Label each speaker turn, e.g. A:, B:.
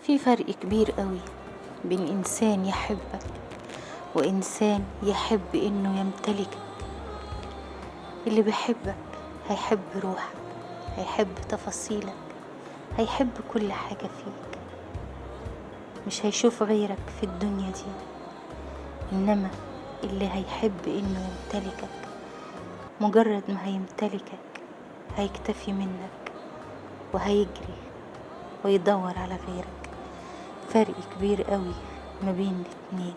A: في فرق كبير قوي بين إنسان يحبك وإنسان يحب إنه يمتلكك. اللي بيحبك هيحب روحك، هيحب تفاصيلك، هيحب كل حاجة فيك، مش هيشوف غيرك في الدنيا دي. إنما اللي هيحب إنه يمتلكك مجرد ما هيمتلكك هيكتفي منك وهيجري ويدور على غيرك. فرق كبير قوي ما بين الاتنين.